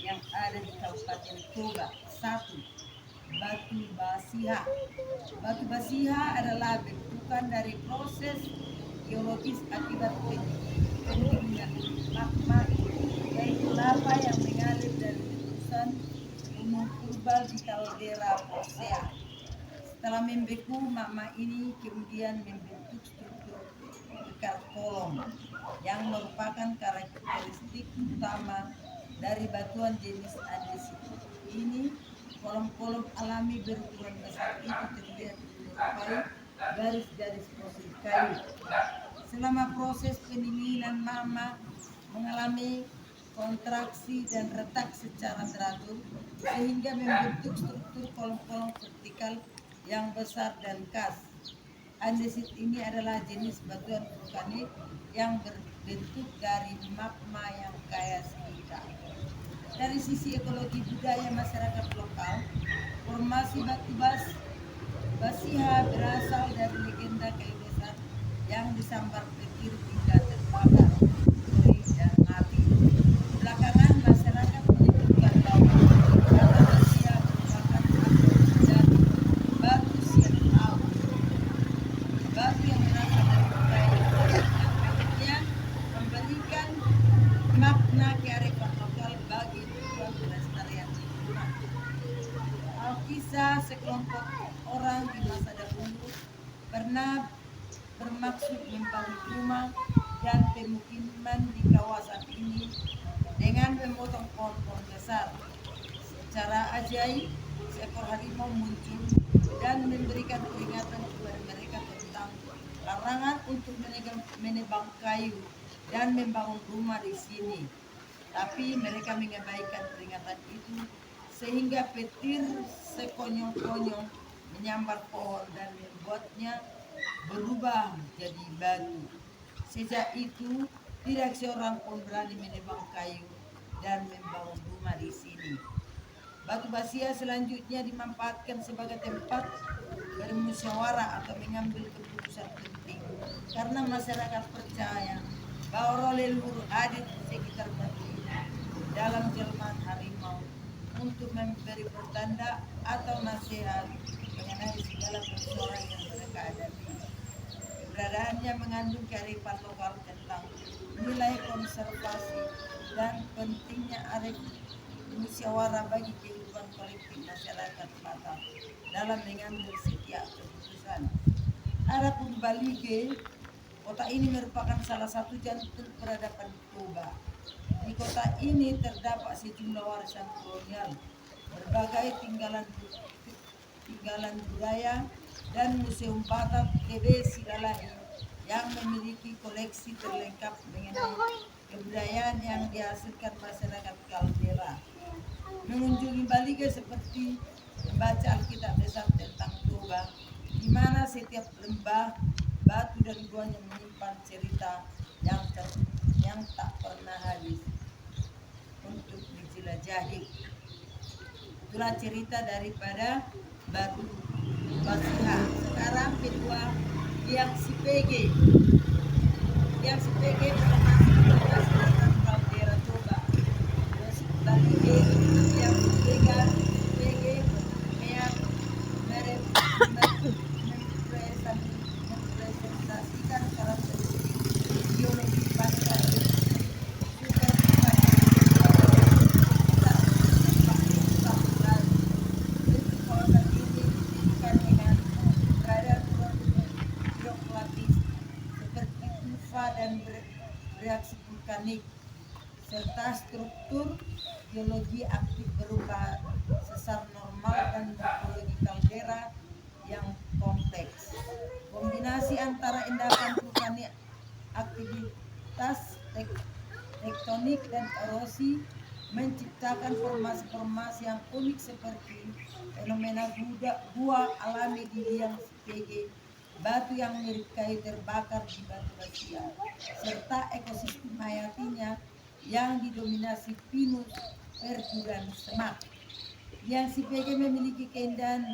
yang ada di Kabupaten Toba. Satu, batu basiha. Batu basiha adalah bentukan dari proses geologis akibat pendinginan magma, yaitu lava yang mengalir dari letusan gunung purba di kaldera Persea. Setelah membeku, magma ini kemudian membentuk struktur kekar kolom yang merupakan karakteristik utama dari batuan jenis andesit. Ini kolom-kolom alami berukuran besar itu terlihat menyerupai garis-garis fosil kayu. Selama proses pendinginan, magma mengalami kontraksi dan retak secara teratur sehingga membentuk struktur kolom-kolom vertikal yang besar dan khas. Andesit ini adalah jenis batuan vulkanik yang berbentuk dari magma yang kaya silika. Dari sisi ekologi budaya masyarakat lokal, formasi batu basiha berasal dari legenda kayu besar yang disambar petir hingga terbakar, kering dan mati. Belakangan masyarakat menyebutkan bahwa batu basiha merupakan akar dari batu sianau, batu yang berasal dari budaya yang kemudian memberikan makna kearifan lokal bagi tujuan pelestarian lingkungan. Alkisah sekelompok orang di masa dahulu pernah bermaksud membangun rumah dan pemukiman di kawasan ini dengan memotong pohon-pohon besar. Secara ajaib, seekor harimau muncul dan memberikan peringatan kepada mereka tentang larangan untuk menebang kayu dan membangun rumah di sini. Tapi mereka mengabaikan peringatan itu sehingga petir sekonyong-konyong menyambar pohon dan membuatnya berubah jadi batu. Sejak itu, tidak seorang pun berani menebang kayu dan membangun rumah di sini. Batu basiha selanjutnya dimanfaatkan sebagai tempat bermusyawarah atau mengambil keputusan penting karena masyarakat percaya bahwa roh leluhur hadir di sekitar batu ini dalam jelmaan harimau untuk memberi pertanda atau nasihat mengenai segala persoalan yang mereka hadapi. Keberadaannya mengandung kearifan lokal tentang nilai konservasi dan pentingnya arif musyawarah bagi kehidupan kolektif masyarakat Batak dalam mengambil setiap keputusan. Adapun Balige, kota ini merupakan salah satu jantung peradaban Toba. Di kota ini terdapat sejumlah warisan kolonial, berbagai tinggalan budaya, dan Museum Batak TB Sidalahi yang memiliki koleksi terlengkap mengenai kebudayaan yang dihasilkan masyarakat kaldera. Mengunjungi Balige seperti membaca Alkitab besar tentang Toba, di mana setiap lembah, batu dan guanya menyimpan cerita yang tak pernah habis untuk dijelajahi. Itulah cerita daripada batu basiha. Sekarang kedua, yang Sipege. Yang Sipege adalah masyarakat kaldera Toba. Balige yang Sipege yang mempresentasikan karakteristik geologi pasca dan bereaksi vulkanik serta struktur geologi aktif berupa sesar normal dan morfologi kaldera yang kompleks. Kombinasi antara endapan vulkanik, aktivitas tektonik dan erosi menciptakan formasi-formasi yang unik seperti fenomena gua alami di liang Sipege, batu yang mirip kayu terbakar di batu basiha, serta ekosistem hayatinya yang didominasi pinus, perdu, dan semak. Yang Sipege memiliki keindahan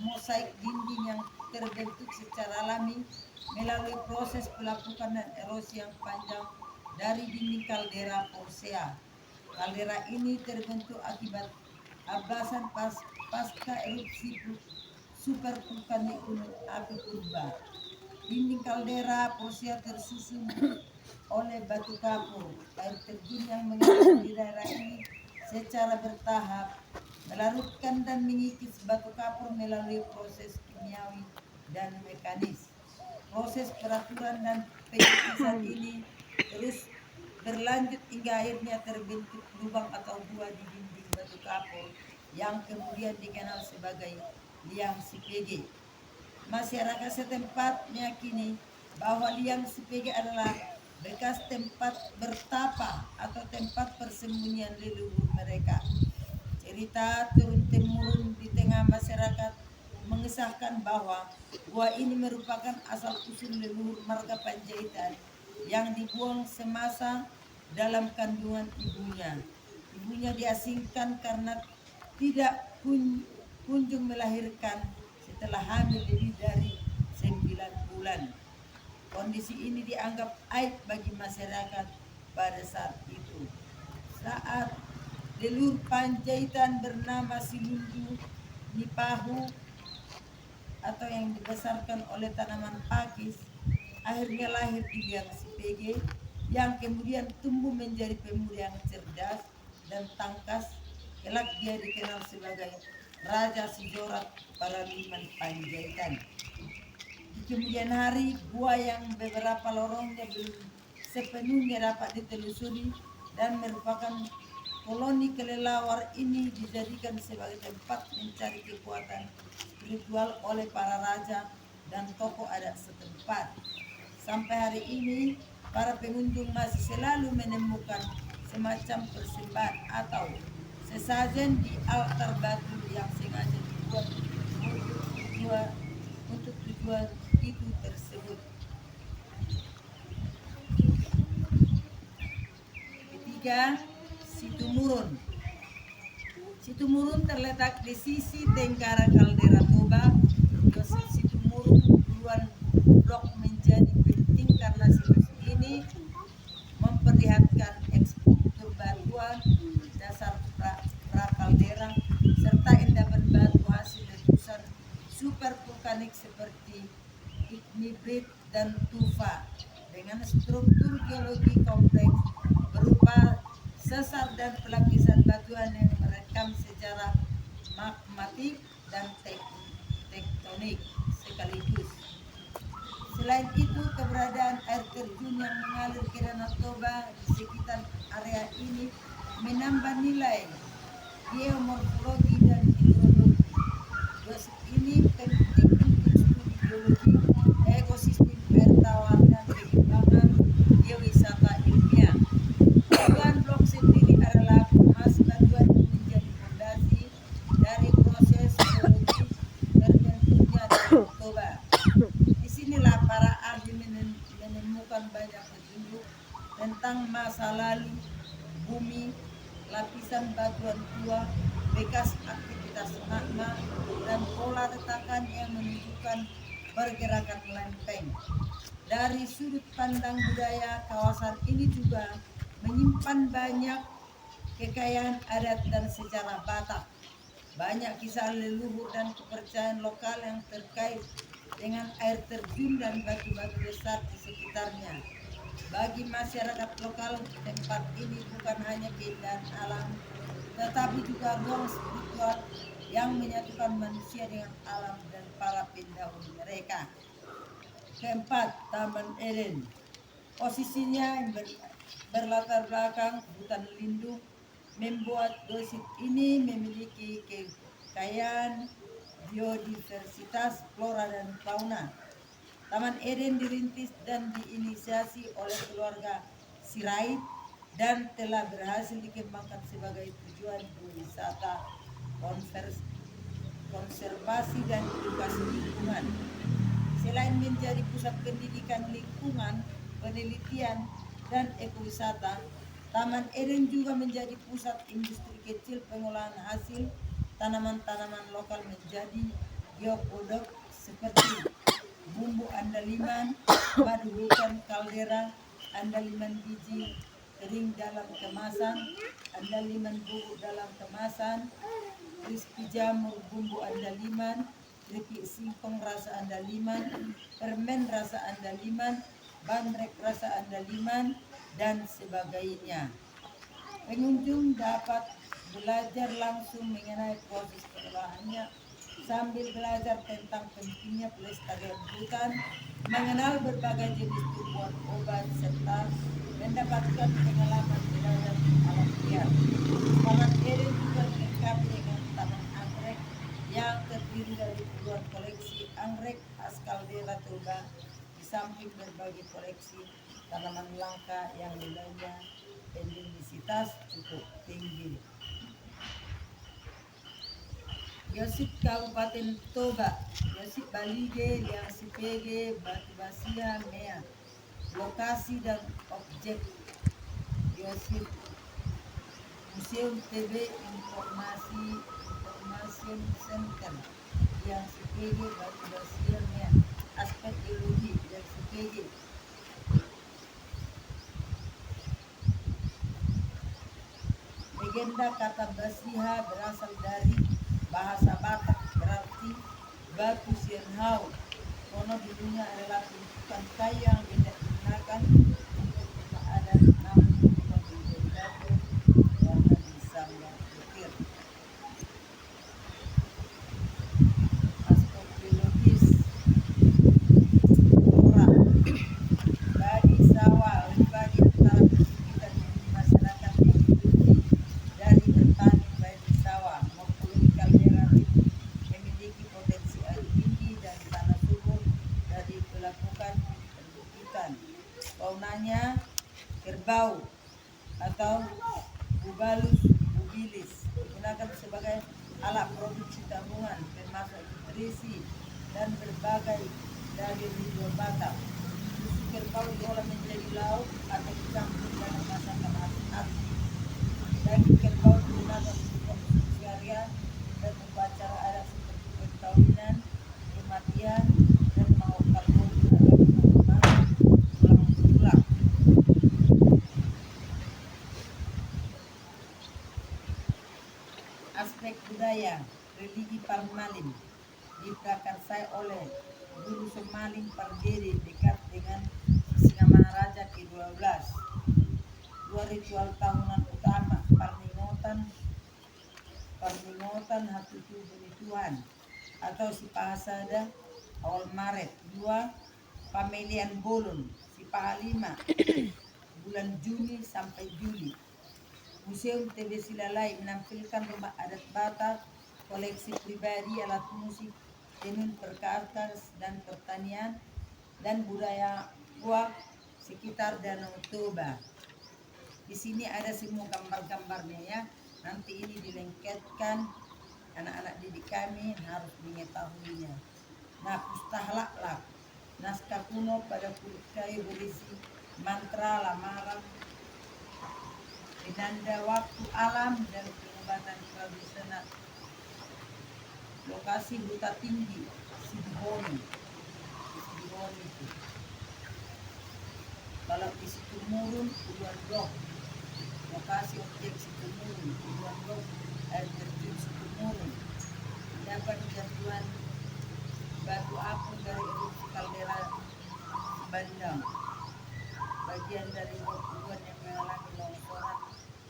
mosaik dinding yang terbentuk secara alami melalui proses pelapukan dan erosi yang panjang dari dinding kaldera Persea. Kaldera ini terbentuk akibat abasan pasca erupsi super vulkanik gunung api purba. Dinding kaldera Posia tersusun oleh batu kapur. Air terjun yang mengalir di daerah ini secara bertahap melarutkan dan mengikis batu kapur melalui proses kimiawi dan mekanis. Proses peraturan dan penyikisan ini terus berlanjut hingga akhirnya terbentuk lubang atau gua di dinding batu kapur yang kemudian dikenal sebagai liang Sipege. Masyarakat setempat meyakini bahwa liang Sipege adalah bekas tempat bertapa atau tempat persembunyian leluhur mereka. Cerita turun-temurun di tengah masyarakat mengisahkan bahwa gua ini merupakan asal-usul leluhur marga Panjaitan yang dibuang semasa dalam kandungan ibunya. Ibunya diasingkan karena tidak kunjung melahirkan setelah hamil lebih dari 9 bulan. Kondisi ini dianggap aib bagi masyarakat pada saat itu. Saat leluhur Panjaitan bernama Silundu Nipahu atau yang dibesarkan oleh tanaman pakis akhirnya lahir di liang Sipege yang kemudian tumbuh menjadi pemuda yang cerdas dan tangkas. Kelak dia dikenal sebagai Raja Sijorat Paraliman Panjaitan. Di kemudian hari, gua yang beberapa lorongnya belum sepenuhnya dapat ditelusuri dan merupakan koloni kelelawar ini dijadikan sebagai tempat mencari kekuatan spiritual oleh para raja dan tokoh adat setempat. Sampai hari ini, para pengunjung masih selalu menemukan semacam persembahan atau sesajen di altar batu yang sengaja dibuat untuk tujuan itu tersebut. Ketiga, Situmurun. Situmurun terletak di sisi tenggara kaldera Toba. Dosis Situmurun duluan blok menjadi penting karena situs ini memperlihatkan struktur batuan dasar prakaldera serta endapan batu hasil letusan super vulkanik seperti ignibrit dan tufa dengan struktur geologi kompleks berupa sesar dan pelapisan batuan yang merekam secara magmatik dan tektonik sekaligus. Selain itu, keberadaan air terjun yang mengalir ke Danau Toba di sekitar area ini menambah nilai geomorfologi dan hidrologi. Dosis ini penting untuk studi geologi, ekosistem air tawar dan pengembangan geowisata ilmiah. Tujuan blok sendiri adalah emas batuan yang menjadi fondasi dari proses geologi terbentuknya Danau Toba. Disinilah para ahli menemukan banyak petunjuk tentang masa lalu bumi, lapisan batuan tua, bekas aktivitas magma, dan pola retakan yang menunjukkan pergerakan lempeng. Dari sudut pandang budaya, kawasan ini juga menyimpan banyak kekayaan adat dan sejarah Batak. Banyak kisah leluhur dan kepercayaan lokal yang terkait dengan air terjun dan batu-batu besar di sekitarnya. Bagi masyarakat lokal, tempat ini bukan hanya keindahan alam, tetapi juga ruang spiritual yang menyatukan manusia dengan alam dan para pendahulu mereka. Keempat, Taman Eden. Posisinya yang berlatar belakang hutan lindung membuat dosis ini memiliki kekayaan biodiversitas flora dan fauna. Taman Eden dirintis dan diinisiasi oleh keluarga Sirait dan telah berhasil dikembangkan sebagai tujuan wisata, konservasi dan edukasi lingkungan. Selain menjadi pusat pendidikan lingkungan, penelitian, dan ekowisata, Taman Eden juga menjadi pusat industri kecil pengolahan hasil tanaman-tanaman lokal menjadi bioproduk seperti bumbu andaliman, madu hutan kaldera, andaliman biji, kering dalam kemasan, andaliman bubuk dalam kemasan, crispy jamur bumbu andaliman, keripik singkong rasa andaliman, permen rasa andaliman, bandrek rasa andaliman, dan sebagainya. Pengunjung dapat belajar langsung mengenai proses pengolahannya sambil belajar tentang pentingnya pelestarian hutan, mengenal berbagai jenis tumbuhan obat, serta mendapatkan pengalaman belajar alam liar. Taman Eden juga dilengkapi dengan taman anggrek yang terdiri dari puluhan koleksi anggrek khas kaldera Toba, di samping berbagai koleksi tanaman langka yang nilainya endemisitas cukup tinggi. Yosip Kabupaten Toba, Yosip Balige, Liang Sipege, Batu Basia, Mea. Lokasi dan objek Yosip Museum TB Information Center, Liang Sipege, Batu Basia, Mea. Aspek geologi Liang Sipege. Legenda kata Basiha berasal dari bahasa Batak, berarti batu sienhau. Konon dulunya adalah tumpukan kayu yang digunakan untuk rumah adat, namun berubah menjadi batu karena disambang petir. Aspek biologis flora. Bagi sawah bagi antara perbukitan milik masyarakat yang hidup dari bertani baik di sawah maupun di kaldera memiliki potensi air tinggi dan tanah subur dari pelabuhan perbukitan. Faunanya kerbau atau bubalus bubilis digunakan sebagai alat produksi tabungan termasuk nutrisi dan berbagai dari ribuan batang. Susu kerbau diolah menjadi lauk atau dicampur dalam masakan asli. Daging kerbau digunakan untuk konsumsi harian dan upacara adat seperti perkawinan, kematian, dan mau karbon atau ulang berulang. Aspek budaya, religi Parmalim diprakarsai oleh Guru Semaling Pardede dekat dengan Singamaraja ke-12. Dua ritual tahunan utama, Parningotan Hatutu Bumi Tuhan atau Sipahasada awal Maret. Dua, Pamelian Bolon Sipahalima bulan Juni sampai Juli. Museum TB Silalai menampilkan rumah adat Batak, koleksi pribadi, alat musik, tenun perkakas dan pertanian dan budaya Puak sekitar Danau Toba. Di sini ada semua gambar-gambarnya ya. Nanti ini dilengketkan, anak-anak didik kami harus mengetahuinya. Nah, pustahlak, naskah kuno pada kulit kayu berisi mantra, lamaran, penanda waktu alam dan pengobatan tradisional. Lokasi huta tinggi Sidiboni itu. Kalau di Situmurun, Puluhan Blok. Lokasi objek Situmurun, Puluhan Blok, air terjun Situmurun. Dapat jatuhan batu apung dari erupsi kaldera Bandang. Bagian dari batuan yang mengalami longsoran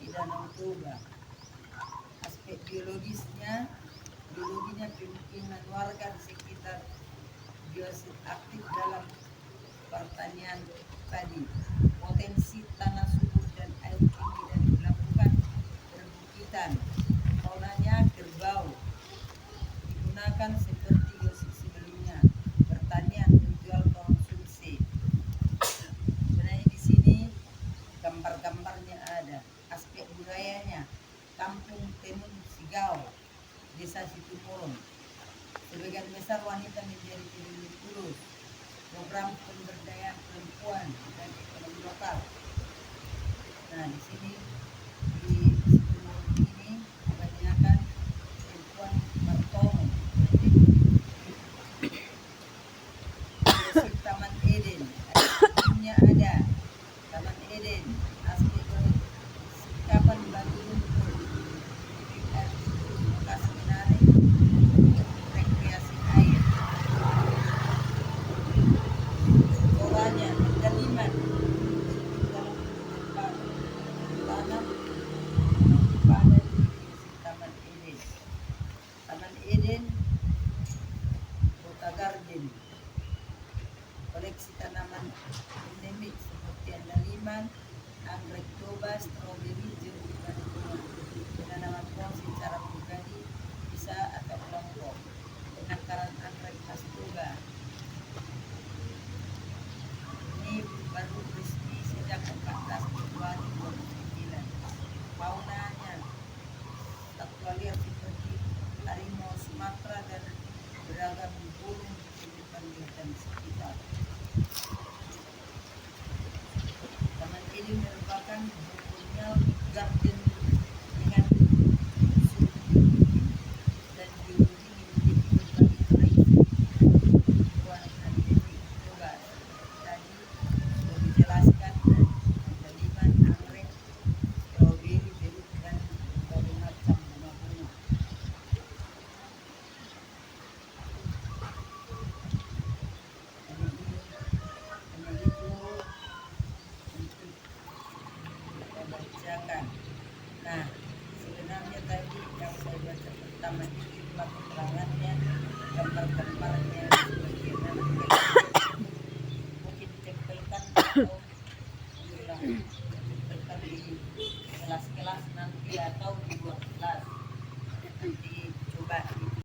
di Danau Toba. Aspek biologinya pemukiman warga di sekitar biosit aktif dalam pertanian padi, potensi tanah subur dan air tinggi dari pelabuhan perbukitan. Faunanya kerbau digunakan seperti Yosip sebelumnya, pertanian tujuan konsumsi. Sebenarnya di sini gambar-gambarnya ada. Aspek budayanya, Kampung Tenun Sigau, Desa Situmurun. Sebagian besar wanita menjadi peneliti kurus. Program pemberdayaan perempuan dan ekonomi lokal. Nah, di sini